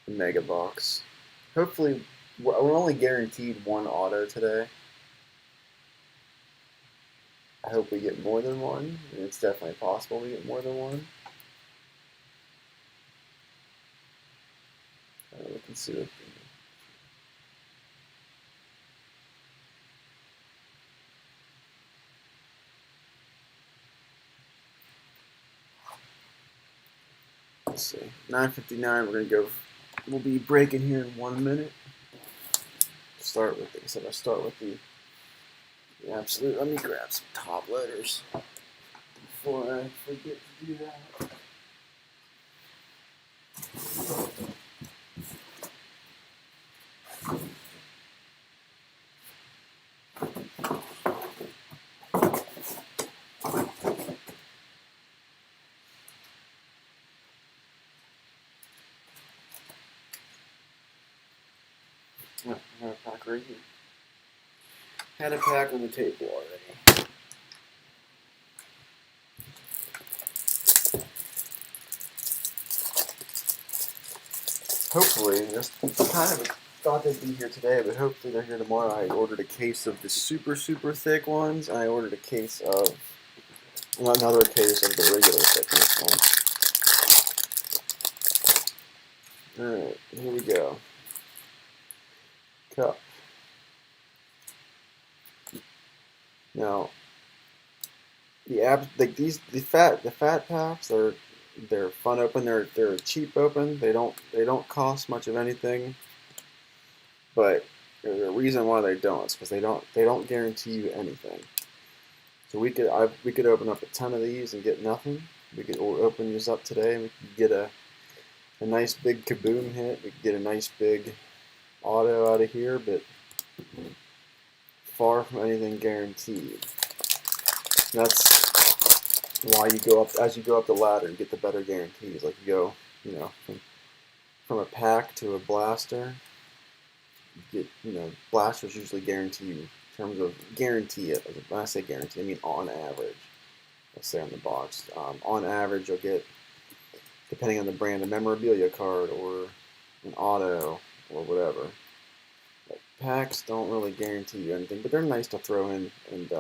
mega box. Hopefully, we're only guaranteed one auto today. I hope we get more than one, and it's definitely possible we get more than one. We can see what. Let's see. 9:59. We're gonna go. We'll be breaking here in 1 minute. Start with this. I start with the absolute. Let me grab some top letters before I forget to do that. I have a pack right here. Had a pack on the table already. Hopefully, just kind of thought they'd be here today, but hopefully they're here tomorrow. I ordered a case of the super thick ones, and I ordered a case of another case of the regular thickness ones. All right, here we go. Cup. Now, the fat packs they're fun open. They're cheap open. They don't cost much of anything. But there's a reason why they don't. It's because they don't guarantee you anything. So we could open up a ton of these and get nothing. We could open these up today and we could get a nice big kaboom hit. We could get a nice big auto out of here, but far from anything guaranteed. And that's why you go up as you go up the ladder, you get the better guarantees. Like you go, from a pack to a blaster. You get, blasters usually guarantee you in terms of guarantee it. When I say guarantee, I mean on average. Let's say on the box, on average you'll get, depending on the brand, a memorabilia card or an auto or whatever. But packs don't really guarantee you anything, but they're nice to throw in, and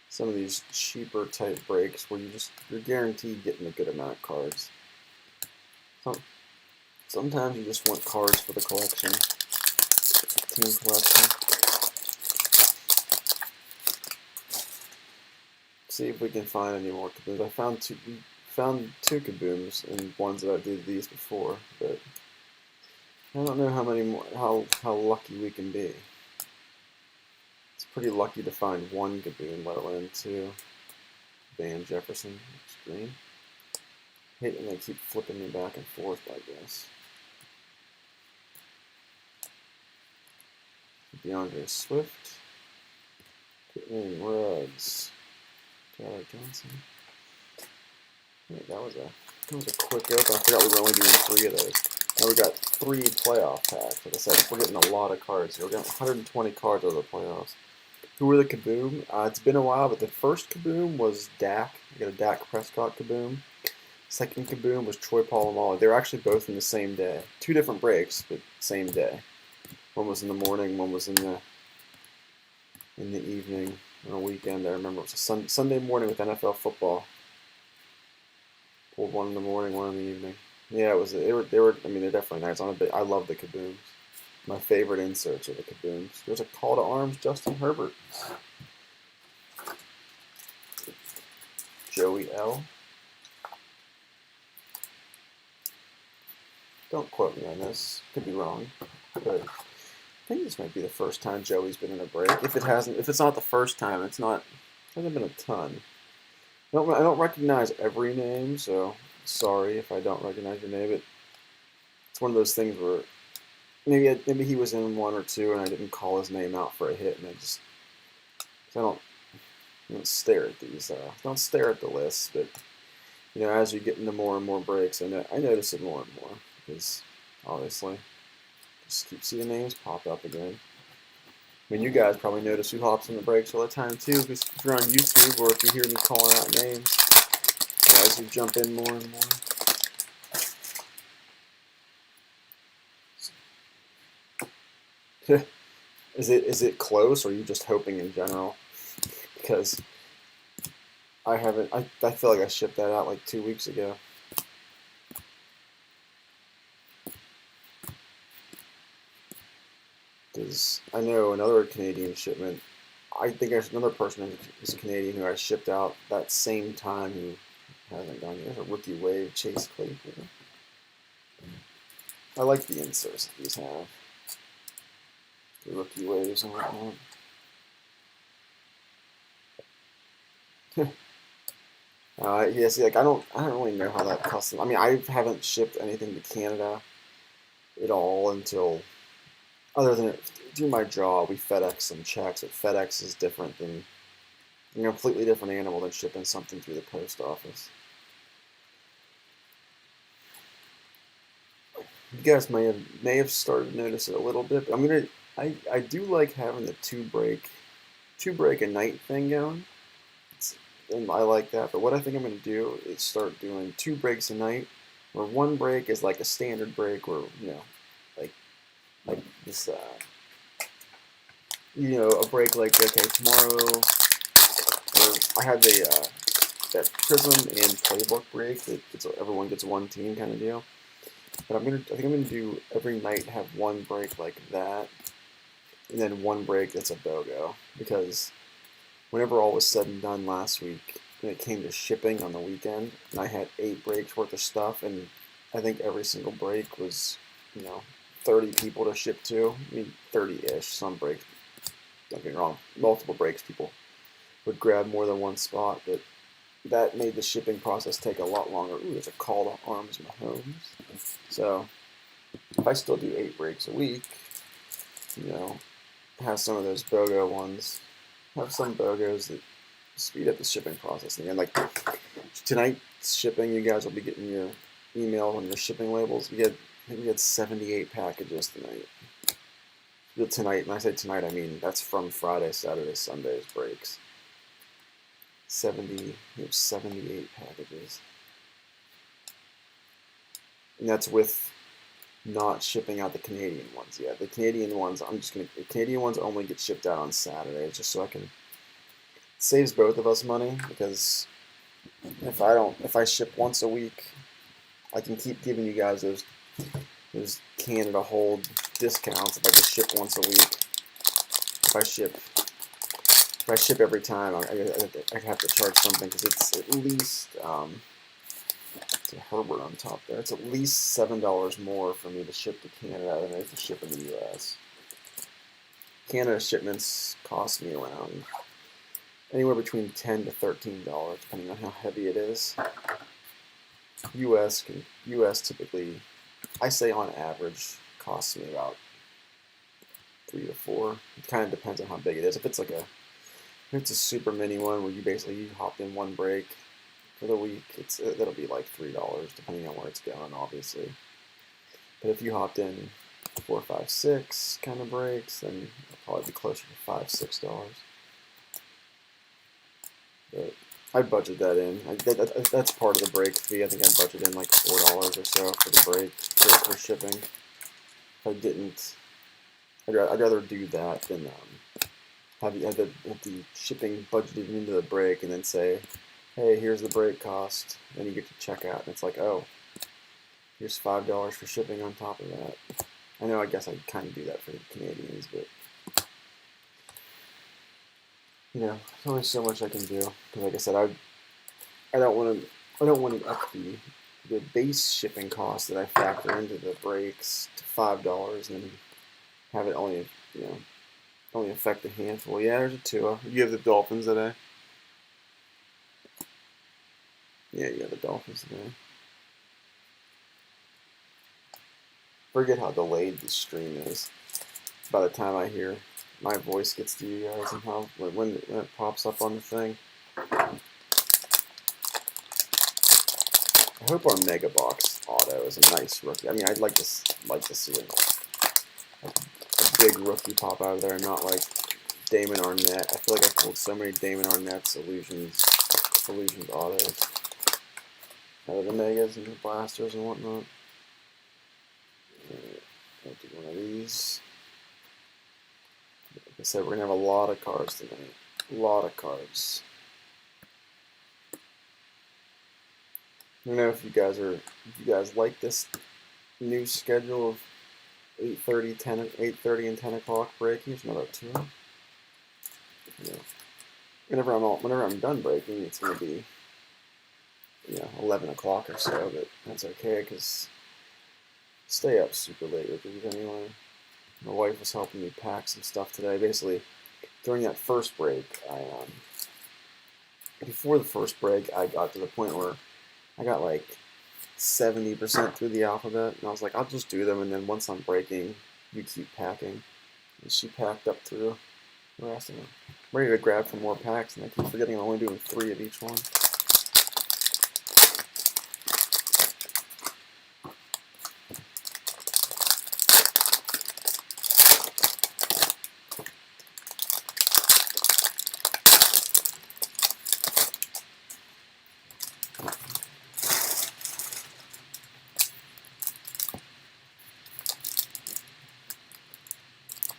some of these cheaper type breaks where you're guaranteed getting a good amount of cards. Sometimes you just want cards for the collection, team collection. See if we can find any more kabooms. I found two kabooms and ones that I did these before, but I don't know how many more, how lucky we can be. It's pretty lucky to find one kaboom, let alone two. Van Jefferson, green. Hate when they keep flipping me back and forth like this. DeAndre Swift. Caitlin Ruggs. Tyler Johnson. That was a quick open. I forgot we were only doing 3 of those. Now we got 3 playoff packs. Like I said, we're getting a lot of cards here. We're getting 120 cards out of the playoffs. Who were the kaboom? It's been a while, but the first kaboom was Dak. We got a Dak Prescott kaboom. Second kaboom was Troy Polamalu. They were actually both in the same day. 2 different breaks, but same day. One was in the morning, one was in the evening. On a weekend, I remember it was a Sunday morning with NFL football. Pulled one in the morning, one in the evening. Yeah, it was. They were. I mean, they're definitely nice. I love the kabooms. My favorite inserts are the kabooms. There's a call to arms, Justin Herbert. Joey L. Don't quote me on this. Could be wrong, but I think this might be the first time Joey's been in a break. If it's not the first time, hasn't been a ton. I don't recognize every name, so sorry if I don't recognize your name. But it's one of those things where maybe he was in 1 or 2, and I didn't call his name out for a hit, and I don't stare at these. Don't stare at the list, but as you get into more and more breaks, I notice it more and more because obviously. Just keep seeing names pop up again. I mean, you guys probably notice who hops in the breaks all the time too, because if you're on YouTube or if you hear me calling out names, as you jump in more and more. Is it close, or are you just hoping in general? Because I haven't. I feel like I shipped that out like 2 weeks ago. Because I know another Canadian shipment. I think there's another person who's a Canadian who I shipped out that same time who hasn't gone yet. A rookie wave, Chase Claypool. I like the inserts that these have. The rookie waves and whatnot. Yeah, see, like I don't really know how that custom. I mean, I haven't shipped anything to Canada at all until, other than through my job, we FedEx some checks. But FedEx is different than, a completely different animal than shipping something through the post office. You guys may have started to notice it a little bit, but I do like having the two break a night thing going. And I like that. But what I think I'm gonna do is start doing 2 breaks a night, where one break is like a standard break, where like like this a break like, okay, tomorrow, or I have that Prism and Playbook break that everyone gets one team kind of deal. But I think I'm gonna do every night have one break like that, and then one break that's a BOGO, because whenever all was said and done last week, when it came to shipping on the weekend, and I had 8 breaks worth of stuff, and I think every single break was, 30 people to ship to. I mean, 30-ish. Some breaks, don't get me wrong, multiple breaks, people would grab more than one spot, but that made the shipping process take a lot longer. Ooh, there's a call to arms Mahomes. So if I still do 8 breaks a week, have some of those BOGO ones, have some BOGOs that speed up the shipping process. And like tonight's shipping, you guys will be getting your email on your shipping labels. I think we had 78 packages tonight. Tonight, when I say tonight, I mean that's from Friday, Saturday, Sunday's breaks. 78 packages. And that's with not shipping out the Canadian ones yet. The Canadian ones, the Canadian ones only get shipped out on Saturday, just so I can, saves both of us money, because if I ship once a week, I can keep giving you guys those Canada hold discounts if I just ship once a week. If I ship every time, I have to charge something, because it's at least it's a Herbert on top there. It's at least $7 more for me to ship to Canada than it is to ship in the U.S. Canada shipments cost me around anywhere between $10 to $13, depending on how heavy it is. U.S. typically, I say on average, costs me about 3 to 4. It kind of depends on how big it is. If it's a super mini one where you hop in one break for the week, that'll be like $3, depending on where it's going, obviously. But if you hopped in 4, 5, 6 kind of breaks, then it'll probably be closer to $5, $6. But I budget that in. That's part of the break fee. I think I budgeted in like $4 or so for the break for shipping. If I didn't, I'd rather do that than have the shipping budgeted into the break and then say, hey, here's the break cost. Then you get to check out, and it's like, oh, here's $5 for shipping on top of that. I know, I guess I kind of do that for the Canadians, but there's only so much I can do. Because like I said, I don't want to up the base shipping cost that I factor into the breaks to $5, and then have it only affect a handful. Yeah, there's a Tua. You have the Dolphins today. Yeah, you have the Dolphins today. Forget how delayed the stream is. By the time I hear my voice gets to you guys, and how when it pops up on the thing. I hope our Mega Box auto is a nice rookie. I mean, I'd like to see a big rookie pop out of there, not like Damon Arnett. I feel like I've pulled so many Damon Arnett's illusions autos out of the Megas and the Blasters and whatnot. I'll do one of these. I said we're gonna have a lot of cards tonight. A lot of cards. I don't know if you guys like this new schedule of 8:30 and 10 o'clock breaking. There's another two. Yeah. Whenever I'm done breaking, it's gonna be 11 o'clock or so, but that's okay because I stay up super late with these anyway. My wife was helping me pack some stuff today. Basically, during that first break, before the first break, I got to the point where I got like 70% through the alphabet, and I was like, I'll just do them, and then once I'm breaking, you keep packing. And she packed up through the rest of them. I'm ready to grab for more packs, and I keep forgetting I'm only doing 3 of each one.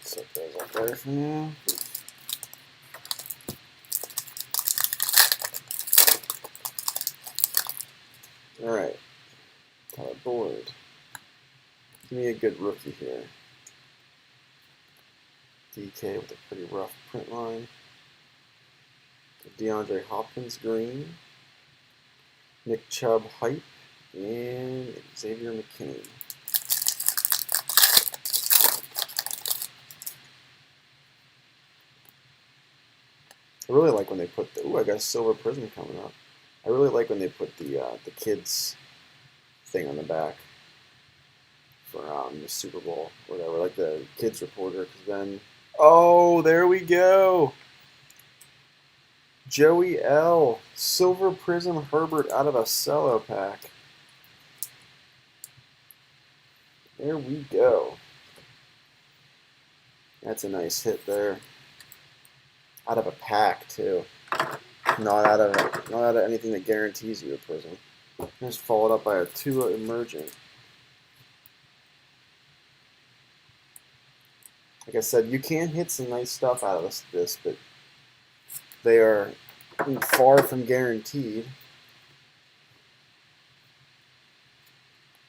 Set those up there for now. Alright, got a board. Give me a good rookie here. DK with a pretty rough print line. DeAndre Hopkins green. Nick Chubb hype. And Xavier McKinney. I really like when they put the, I got a silver prism coming up. I really like when they put the kids thing on the back for the Super Bowl, or whatever, like the kids reporter, because then, oh, there we go. Joey L. Silver Prism Herbert out of a cello pack. There we go. That's a nice hit there. Out of a pack too. Not out of anything that guarantees you a prism. Just followed up by a Tua Emergent. Like I said, you can hit some nice stuff out of this, but they are far from guaranteed.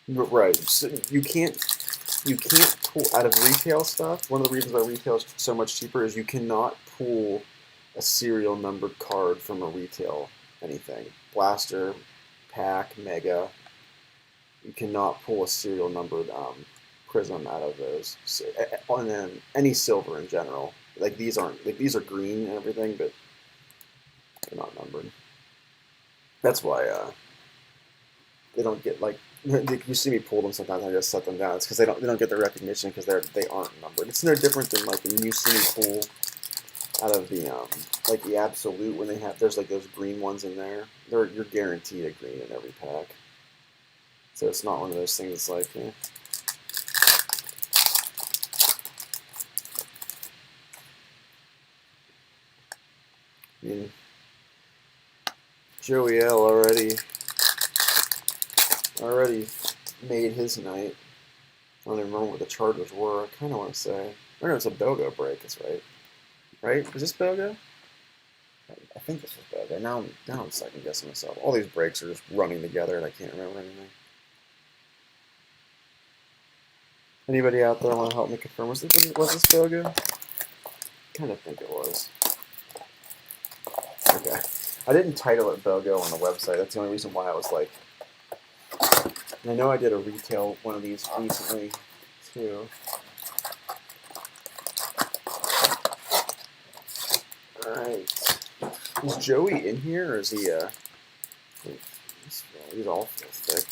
Right. So you can't pull out of retail stuff. One of the reasons why retail is so much cheaper is you cannot pull a serial numbered card from a retail anything. Blaster, pack, mega. You cannot pull a serial numbered prism out of those. So, and then any silver in general. Like these aren't, like these are green and everything, but they're not numbered. That's why they don't get like. You see me pull them sometimes. I just set them down. It's because they don't get the recognition because they aren't numbered. It's no different than like when you see me pull out of the like the absolute when there's like those green ones in there. You're guaranteed a green in every pack. So it's not one of those things like. Eh. I mean, Joey L already made his night. I don't even remember what the Chargers were. I kind of want to say. I know it's a BOGO break. That's right. Right? Is this BOGO? I think this was BOGO. Now I'm second guessing myself. All these breaks are just running together, and I can't remember anything. Anybody out there want to help me confirm? Was this BOGO? Kind of think it was. Okay. I didn't title it BOGO on the website. That's the only reason why I was like. And I know I did a retail one of these recently too. Alright. Is Joey in here or is he he's awful thick.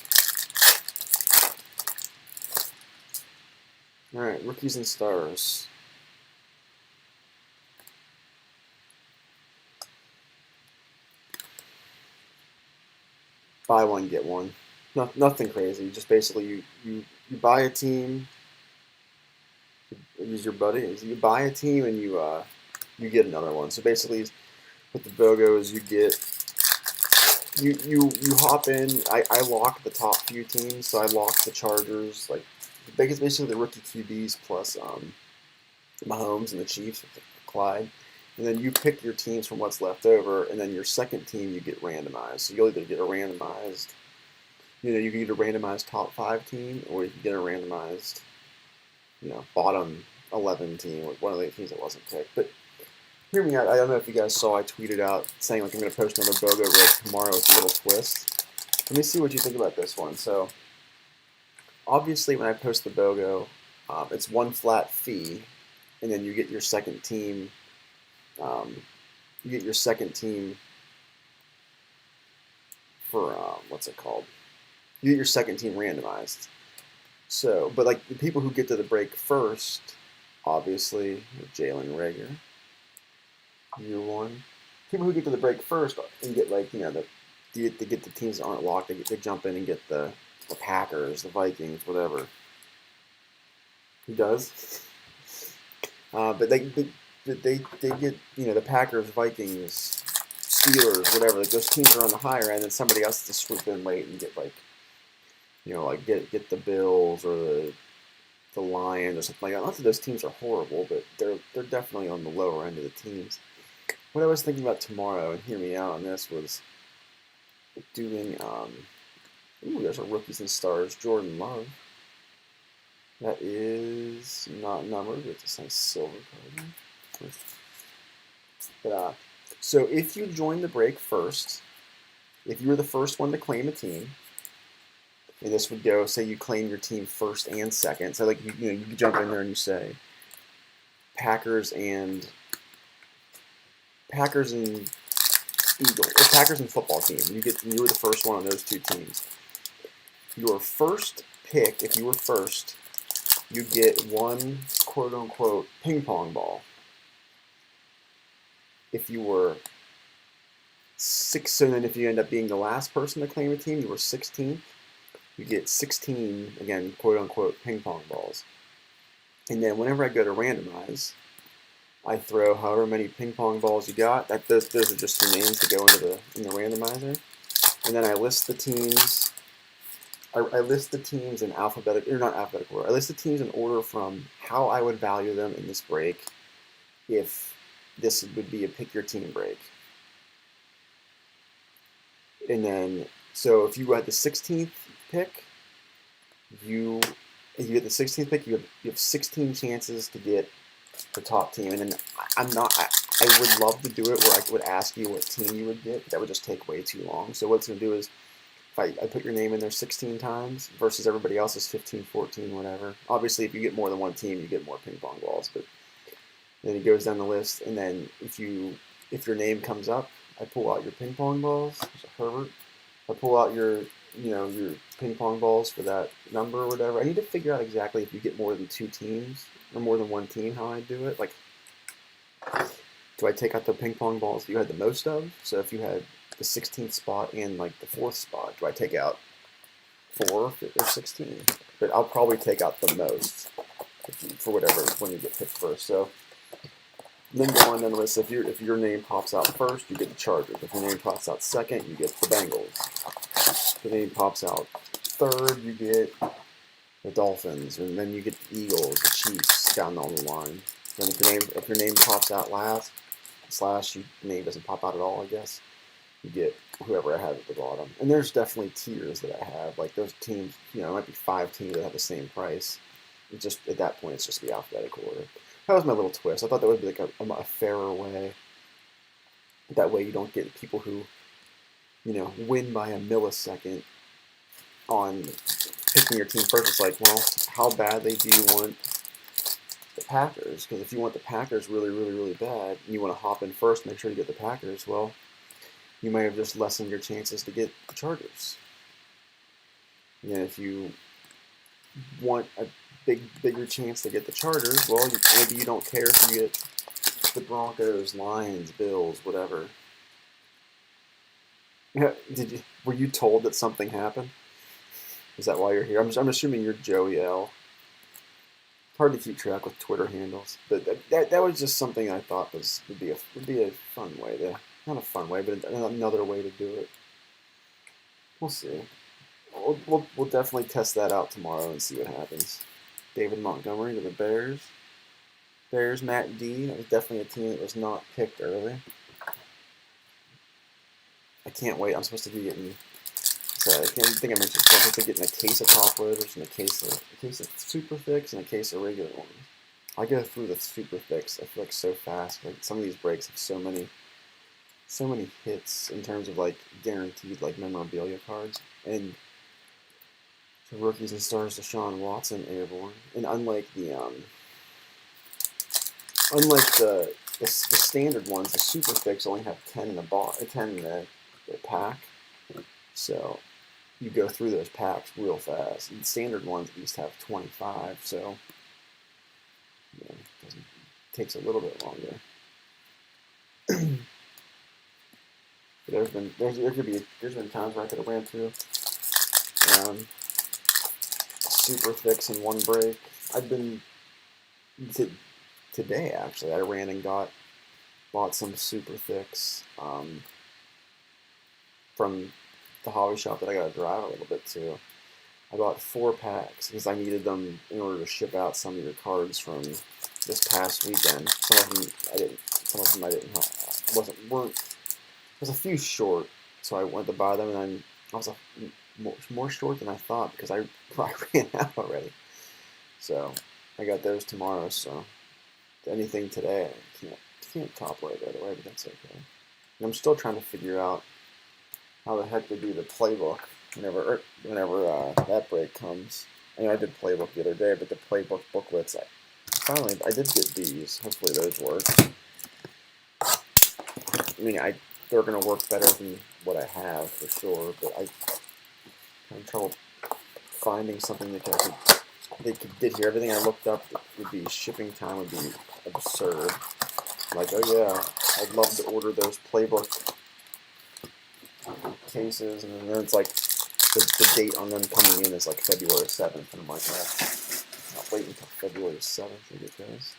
Alright, rookies and stars. Buy one, get one. Nothing crazy. Just basically you buy a team. Use your buddy. You buy a team and you get another one. So basically, with the BOGOs, you get you hop in. I lock the top few teams. So I lock the Chargers. Like basically the rookie QBs plus Mahomes and the Chiefs with Clyde. And then you pick your teams from what's left over, and then your second team you get randomized. So you'll either get a randomized, you can get a randomized top 5 team, or you can get a randomized, bottom 11 team, or one of the teams that wasn't picked. But hear me out. I don't know if you guys saw I tweeted out saying like I'm going to post another BOGO rip tomorrow with a little twist. Let me see what you think about this one. So obviously when I post the BOGO, it's one flat fee, and then you get your second team. You get your second team for what's it called? You get your second team randomized. So, but like the people who get to the break first, obviously Jalen Rager, year one. People who get to the break first and get like they get the teams that aren't locked. They jump in and get the Packers, the Vikings, whatever. Who does? But they get the Packers, Vikings, Steelers, whatever. Like those teams are on the higher end, and somebody else to swoop in late and get get the Bills or the Lions or something like that. Not that those teams are horrible, but they're definitely on the lower end of the teams. What I was thinking about tomorrow, and hear me out on this, was doing there's a rookies and stars, Jordan Love. That is not numbered, but it's a nice silver card. But so if you join the break first, if you were the first one to claim a team, and this would go, say you claim your team first and second. So like you jump in there and you say Packers and Eagles, or Packers and football team. You were the first one on those two teams. Your first pick, if you were first, you get one quote unquote ping pong ball. If you were so then if you end up being the last person to claim a team, you were 16th. You get 16, again, quote unquote, ping pong balls. And then whenever I go to randomize, I throw however many ping pong balls you got. Those are just your names to go in the randomizer. And then I list the teams. I list the teams in alphabetical, or not alphabetical order. I list the teams in order from how I would value them in this break if this would be a pick your team break. And then, so if you had the 16th pick, if you get the 16th pick, you have 16 chances to get the top team. And then I would love to do it where I would ask you what team you would get, but that would just take way too long. So what it's going to do is, if I put your name in there 16 times versus everybody else's 15, 14, whatever. Obviously, if you get more than one team, you get more ping pong balls. But then it goes down the list, and then if your name comes up, I pull out your ping pong balls. There's a Herbert. I pull out your ping pong balls for that number or whatever. I need to figure out exactly if you get more than 2 teams or more than one team, how I do it. Like, do I take out the ping pong balls you had the most of? So if you had the 16th spot and like the 4th spot, do I take out 4 or 16? But I'll probably take out the most for whatever when you get picked first. So then go on down the list. If your name pops out first, you get the Chargers. If your name pops out second, you get the Bengals. If your name pops out third, you get the Dolphins, and then you get the Eagles, the Chiefs down on the line. Then if your name pops out last, / your name doesn't pop out at all, I guess, you get whoever I have at the bottom. And there's definitely tiers that I have. Like those teams, it might be 5 teams that have the same price. It just at that point, it's just the alphabetical order. That was my little twist. I thought that would be like a fairer way. That way you don't get people who, win by a millisecond on picking your team first. It's like, well, how badly do you want the Packers? Because if you want the Packers really, really, really bad, and you want to hop in first, make sure you get the Packers, well, you might have just lessened your chances to get the Chargers. And if you want a bigger chance to get the Chargers, well, maybe you don't care if you get the Broncos, Lions, Bills, whatever. Yeah, were you told that something happened? Is that why you're here? I'm assuming you're Joey L. Hard to keep track with Twitter handles, but that was just something I thought would be a fun way to, not a fun way, but another way to do it. We'll see. We'll definitely test that out tomorrow and see what happens. David Montgomery to the Bears. There's Matt D. That was definitely a team that was not picked early. I can't wait. I'm supposed to be getting. So I think I mentioned. I'm supposed to be getting a case of top loaders and a case of super thicks and a case of regular ones. I go through the super thicks. I feel like so fast. Like some of these breaks have so many hits in terms of like guaranteed like memorabilia cards and the rookies and stars. Deshaun Watson airborne, and unlike the standard ones, the super thicks only have 10 in the pack. So you go through those packs real fast. And standard ones at least have 25, so it takes a little bit longer. There's been times where I could have ran through super thicks in one break. Today actually I ran and bought some super thicks from the hobby shop that I got to drive a little bit to. I bought 4 packs because I needed them in order to ship out some of your cards from this past weekend. Some of them I didn't. Some of them I didn't. Weren't. There's a few short, so I went to buy them, and I was more short than I thought because I ran out already. So I got those tomorrow. So anything today, I can't top load right away, but that's okay. And I'm still trying to figure out how the heck to do the playbook whenever that break comes. I know I did playbook the other day, but the playbook booklets, I did get these. Hopefully those work. I mean, they're gonna work better than what I have for sure, but I'm having trouble finding something that they could did here. Everything I looked up would be shipping time would be absurd. Like, oh yeah, I'd love to order those playbook cases, and then it's like the date on them coming in is like February 7th, and I'm like, I'll wait until February 7th to get those.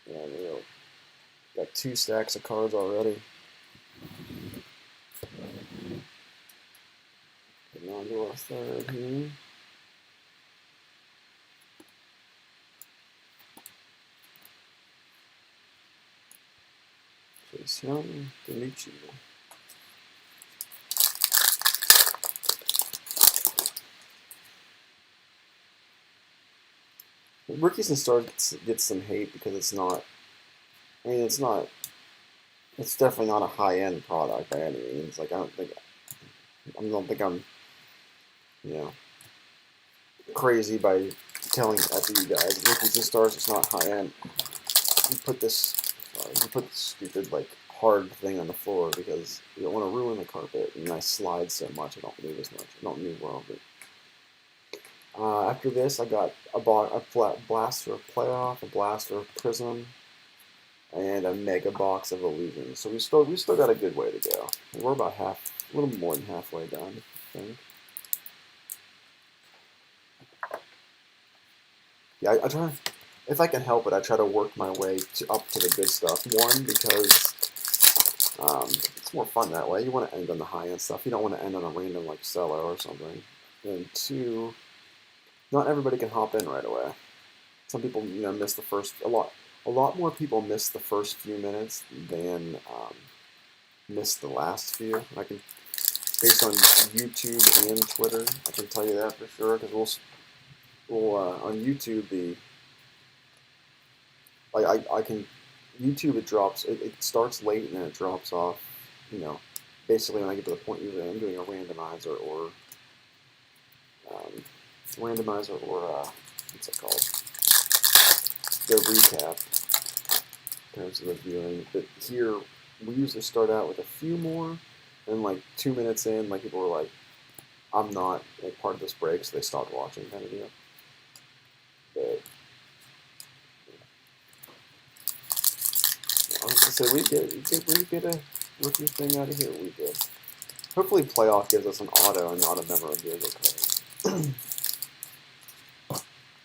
Yeah, got 2 stacks of cards already. Getting on to our third here. Chase Young, Denucci. Rookies and Stars gets some hate because it's not. I mean, it's not. It's definitely not a high-end product by any means. Like I don't think I'm, crazy by telling that to you guys. Rookies and Stars, it's not high-end. You put this stupid like hard thing on the floor because you don't want to ruin the carpet. And I slide so much, I don't move as much. I don't move well, but. After this, I bought a blaster of Playoff, a blaster of Prism, and a mega box of Illusions. So we still got a good way to go. We're about a little more than halfway done, I think. Yeah, I try, if I can help it, I try to work my way up to the good stuff. One, because it's more fun that way. You want to end on the high end stuff. You don't want to end on a random like Cello or something. And 2. Not everybody can hop in right away. Some people, miss the first a lot more people miss the first few minutes than miss the last few. I can, based on YouTube and Twitter, I can tell you that for sure. Because we'll on YouTube I can YouTube it starts late and then it drops off. Basically when I get to the point usually I'm doing a randomizer or what's it called? The recap in terms of the viewing. But here, we usually start out with a few more, and like 2 minutes in, like people were like, I'm not like, part of this break, so they stopped watching kind of deal. But I was gonna say we get a rookie thing out of here. We did. Hopefully, playoff gives us an auto and not a memorabilia card.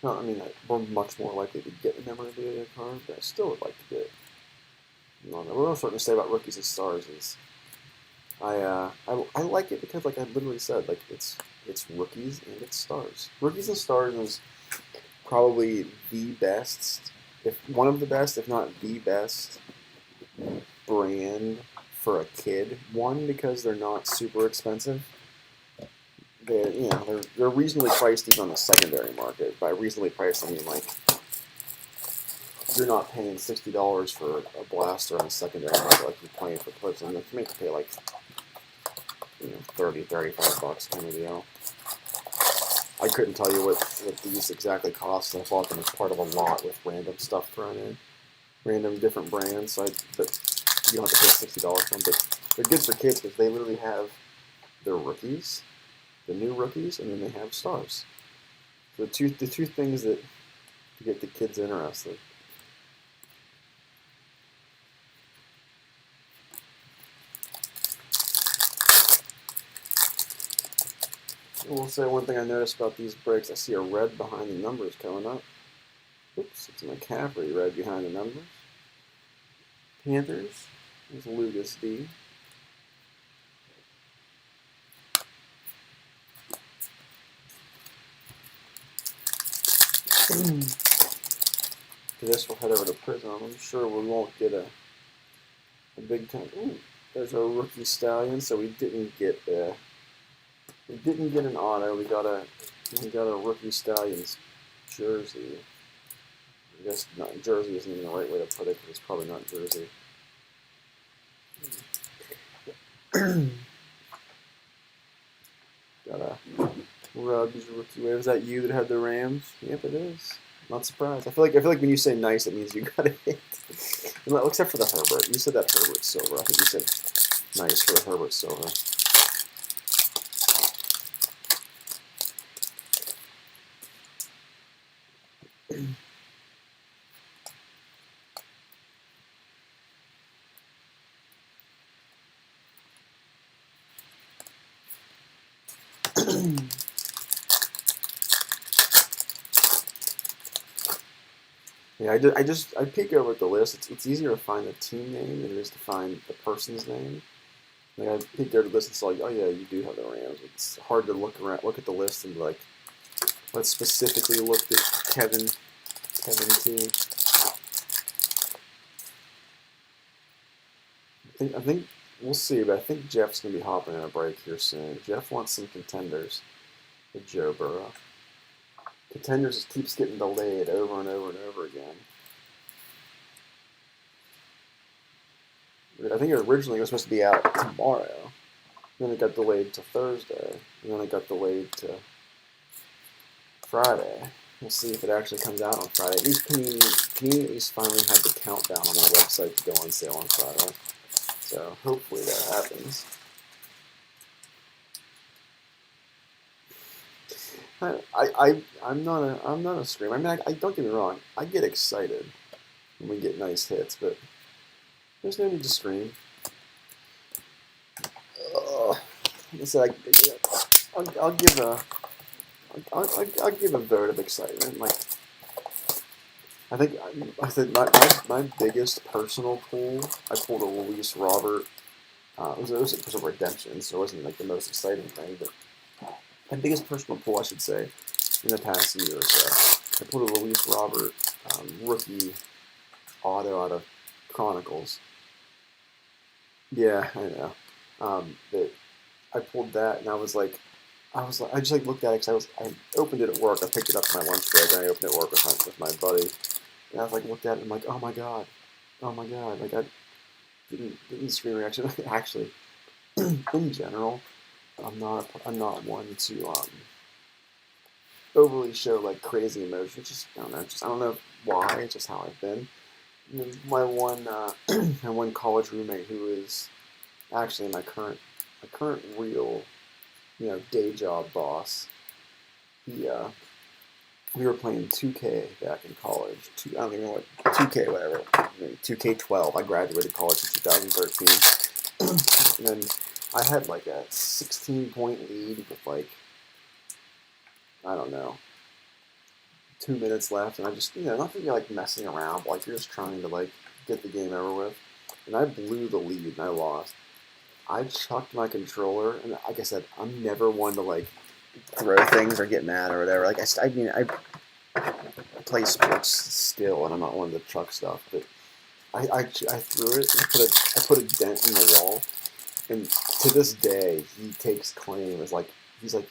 No, I mean, we're much more likely to get a memorabilia card, but I still would like to get. What I'm starting to say about Rookies and Stars is, I like it because, like I literally said, like it's Rookies and it's Stars. Rookies and Stars is probably the best if one of the best, if not the best brand for a kid. One, because they're not super expensive. They're reasonably priced even on the secondary market. By reasonably priced, I mean like you're not paying $60 for a blaster on the secondary market like you're paying for clips. And you may pay like 30, 35 bucks kind of deal. I couldn't tell you what these exactly cost. I bought them as part of a lot with random stuff thrown in, random different brands. But you don't have to pay $60 for them. But they're good for kids because they literally have their rookies, the new rookies, and then they have stars. So the two things that get the kids interested. I will say one thing I noticed about these breaks, I see a red behind the numbers coming up. Oops, it's a McCaffrey red behind the numbers. Panthers, there's Lucas D. For this, we'll head over to Prism. I'm sure we won't get a big time. Ooh, there's our rookie stallion. So we didn't get an auto. We got a rookie stallions jersey. I guess not jersey isn't even the right way to put it because it's probably not jersey. Got a Rubs rookie wave. Is that you that had the Rams? Yep, it is. Not surprised. I feel like when you say nice, it means you got a hit. Except for the Herbert. You said that Herbert silver. I think you said nice for the Herbert silver. Yeah, I peek over at the list. It's easier to find the team name than it is to find the person's name. Like I peeked over the list and saw like, oh yeah, you do have the Rams. It's hard to look at the list and be like, let's specifically look at Kevin T. I think we'll see, but I think Jeff's gonna be hopping in a break here soon. Jeff wants some contenders with Joe Burrow. Contenders just keeps getting delayed over and over and over again. I think originally it was supposed to be out tomorrow. Then it got delayed to Thursday. And then it got delayed to Friday. We'll see if it actually comes out on Friday. At least Panini at least finally had the countdown on their website to go on sale on Friday. So hopefully that happens. I'm not a screamer. I mean, I don't get me wrong. I get excited when we get nice hits, but there's no need to scream. Like I said, I'll give a vote of excitement. Like I think my biggest personal pull, I pulled a Luis Robert. It was a redemption, so it wasn't like the most exciting thing, but my biggest personal pull, I should say, in the past year or so, I pulled a Luis Robert rookie auto out of Chronicles. Yeah, I know. That I pulled that, and I just like looked at it because I opened it at work. I picked it up for my lunch break, and I opened it at work with my buddy, and I was like looked at it, and I'm like, oh my god, like I didn't screen reaction. Actually, in general, I'm not one to overly show like crazy emotions. Just I don't know why. It's just how I've been. My one my one college roommate who is actually my current real day job boss. He we were playing 2K back in college. I don't even know what 2K whatever. 2K12. I graduated college in 2013, and then I had like a 16-point lead with like I don't know 2 minutes left, and I just not that you're like messing around, but like you're just trying to like get the game over with, and I blew the lead and I lost. I chucked my controller, and like I said, I'm never one to like throw things or get mad or whatever. Like I play sports still, and I'm not one of the truck stuff, but I threw it and I put a dent in the wall, and to this day he takes claim as like he's like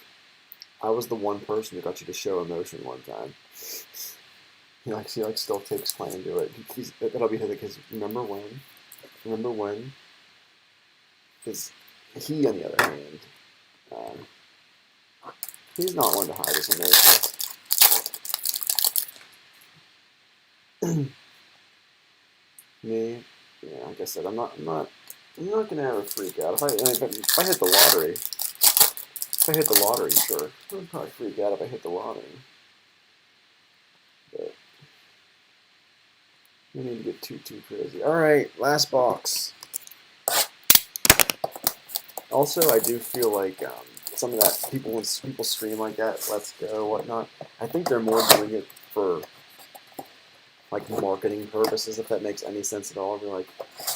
I was the one person who got you to show emotion one time. He still takes claim to it. That'll be his because remember when because he on the other hand he's not one to hide his emotions. Me, yeah, like I said, I'm not gonna have a freak out. If I hit the lottery, sure, I'd probably freak out if I hit the lottery. But we need to get too crazy. All right, last box. Also, I do feel like some of that when people stream like that, let's go, whatnot. I think they're more doing it for like marketing purposes, if that makes any sense at all. They're like,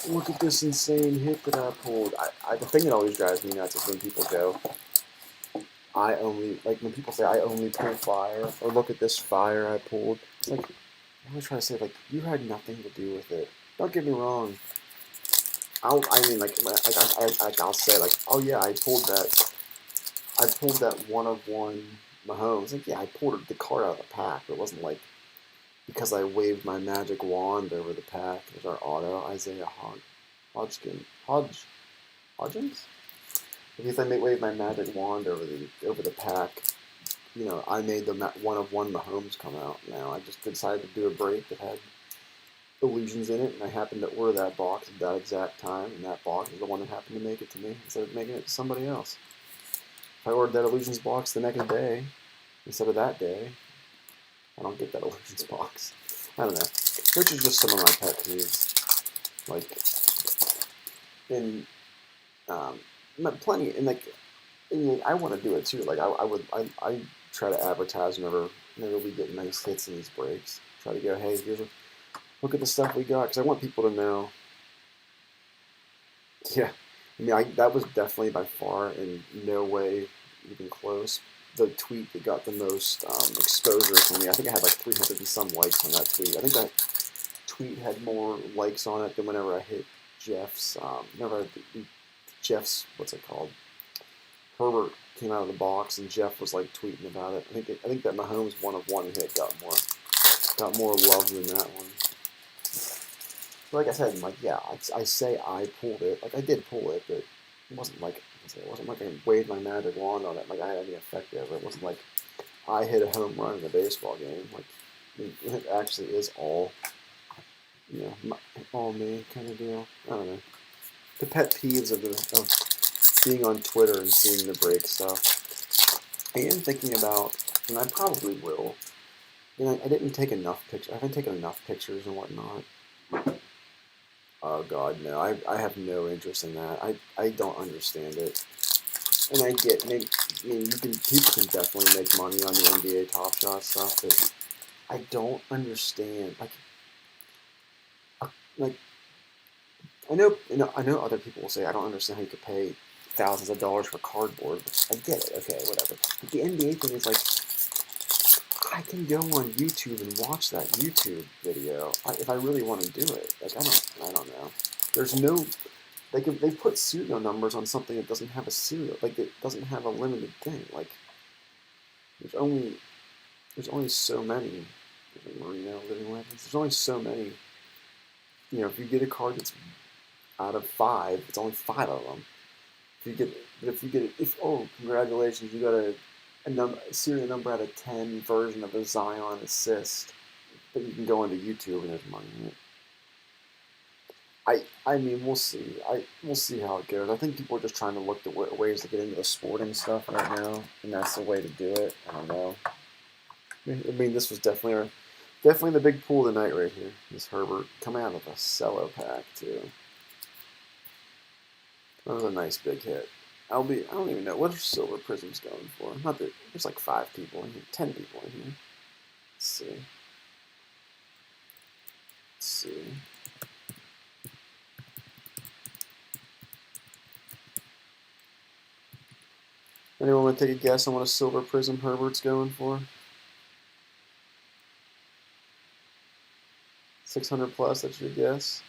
look at this insane hit that I pulled. The thing that always drives me nuts is when people go, when people say I only pull fire, or look at this fire I pulled. It's like, I always try to say, like, you had nothing to do with it. Don't get me wrong. I'll say, like, oh yeah, I pulled that one of one Mahomes. Like, yeah, I pulled the card out of the pack, but it wasn't like, because I waved my magic wand over the pack. There's our auto, Isaiah Hodgins? Because I waved my magic wand over the pack, I made the one of one Mahomes come out. Now I just decided to do a break that had illusions in it, and I happened to order that box at that exact time, and that box is the one that happened to make it to me instead of making it to somebody else. If I ordered that illusions box the next day instead of that day, I don't get that illusions box. I don't know. Which is just some of my pet peeves. Like, plenty, and I want to do it too. Like, I try to advertise whenever we get nice hits in these breaks. Try to go, hey, look at the stuff we got, because I want people to know. Yeah, that was definitely by far in no way even close the tweet that got the most exposure for me. I think I had like 300 and some likes on that tweet. I think that tweet had more likes on it than whenever I hit Jeff's, what's it called? Herbert came out of the box and Jeff was like tweeting about it. I think that Mahomes one of one hit got more love than that one. Like I said, I say I pulled it. Like, I did pull it, but it wasn't like I waved my magic wand on it. Like, I had any effect over it. It wasn't like I hit a home run in a baseball game. Like, it actually is all, all me kind of deal. I don't know. The pet peeves of being on Twitter and seeing the break stuff. I am thinking about, and I probably will. I didn't take enough pictures. I haven't taken enough pictures and whatnot. Oh God, no! I have no interest in that. I don't understand it, and I get maybe people can definitely make money on the NBA Top Shot stuff, but I don't understand. Like I know other people will say I don't understand how you could pay thousands of dollars for cardboard. I get it. Okay, whatever. But the NBA thing is like, I can go on YouTube and watch that YouTube video if I really want to do it. Like, I don't know. There's no, they put serial numbers on something that doesn't have a serial, like, it doesn't have a limited thing. Like, there's only so many. Marino Living Legends. There's only so many. If you get a card that's out of 5, it's only 5 of them. Congratulations, you got a serial number out of 10 version of a Zion assist, but you can go into YouTube and there's money in it. We'll see. We'll see how it goes. I think people are just trying to look at ways to get into the sporting stuff right now, and that's the way to do it. I don't know. This was definitely the big pull of the night right here. This Herbert coming out of a cello pack too. That was a nice big hit. I don't even know what are Silver Prisms going for. Not that there's like 5 people in here, 10 people in here. Let's see. Anyone want to take a guess on what a Silver Prism Herbert's going for? 600 plus, that's your guess.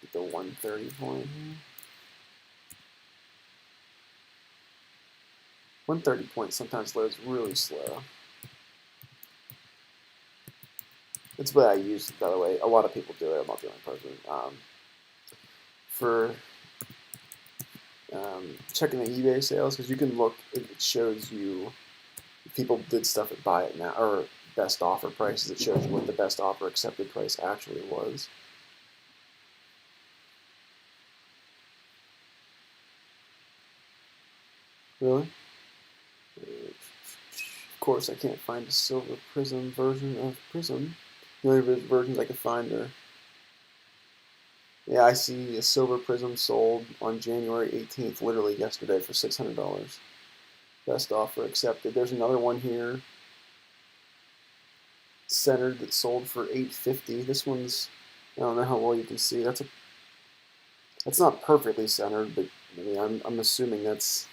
Get the 130 point here. 130 points sometimes loads really slow. It's what I use, by the way. A lot of people do it. I'm not the only person. For checking the eBay sales, because you can look, it shows you people did stuff at buy it now or best offer prices. It shows you what the best offer accepted price actually was. Really? Of course, I can't find a silver prism version of Prism. The only versions I could find are. Yeah, I see a silver prism sold on January 18th, literally yesterday, for $600. Best offer accepted. There's another one here, centered, that sold for $850. This one's, I don't know how well you can see. That's not perfectly centered, but I mean, I'm assuming that's,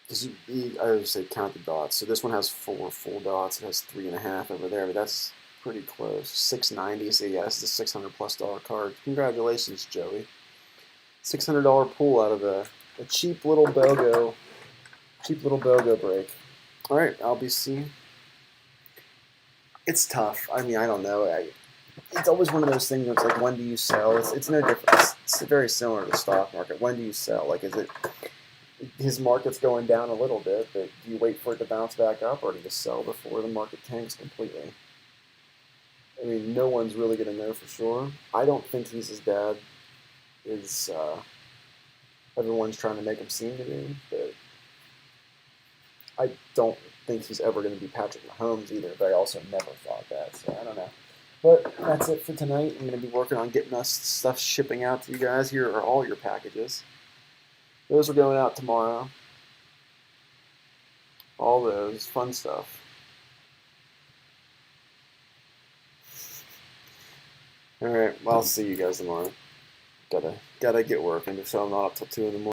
because I always say count the dots. So this one has 4 full dots. It has 3.5 over there, but that's pretty close. 690. So yeah, this is a $600+ card. Congratulations, Joey. $600 pull out of a cheap little BOGO break. All right, I'll be seeing. It's tough. I mean, I don't know. It's always one of those things where it's like, when do you sell? It's no different. It's very similar to the stock market. When do you sell? Like, is it his market's going down a little bit, but do you wait for it to bounce back up, or do you just sell before the market tanks completely? I mean, no one's really going to know for sure. I don't think he's as bad as everyone's trying to make him seem to be, but I don't think he's ever going to be Patrick Mahomes either, but I also never thought that, so I don't know. But that's it for tonight. I'm going to be working on getting us stuff shipping out to you guys. Here are all your packages. Those are going out tomorrow. All those fun stuff. All right, well, I'll see you guys tomorrow. Gotta get working, so I'm not up till 2 in the morning.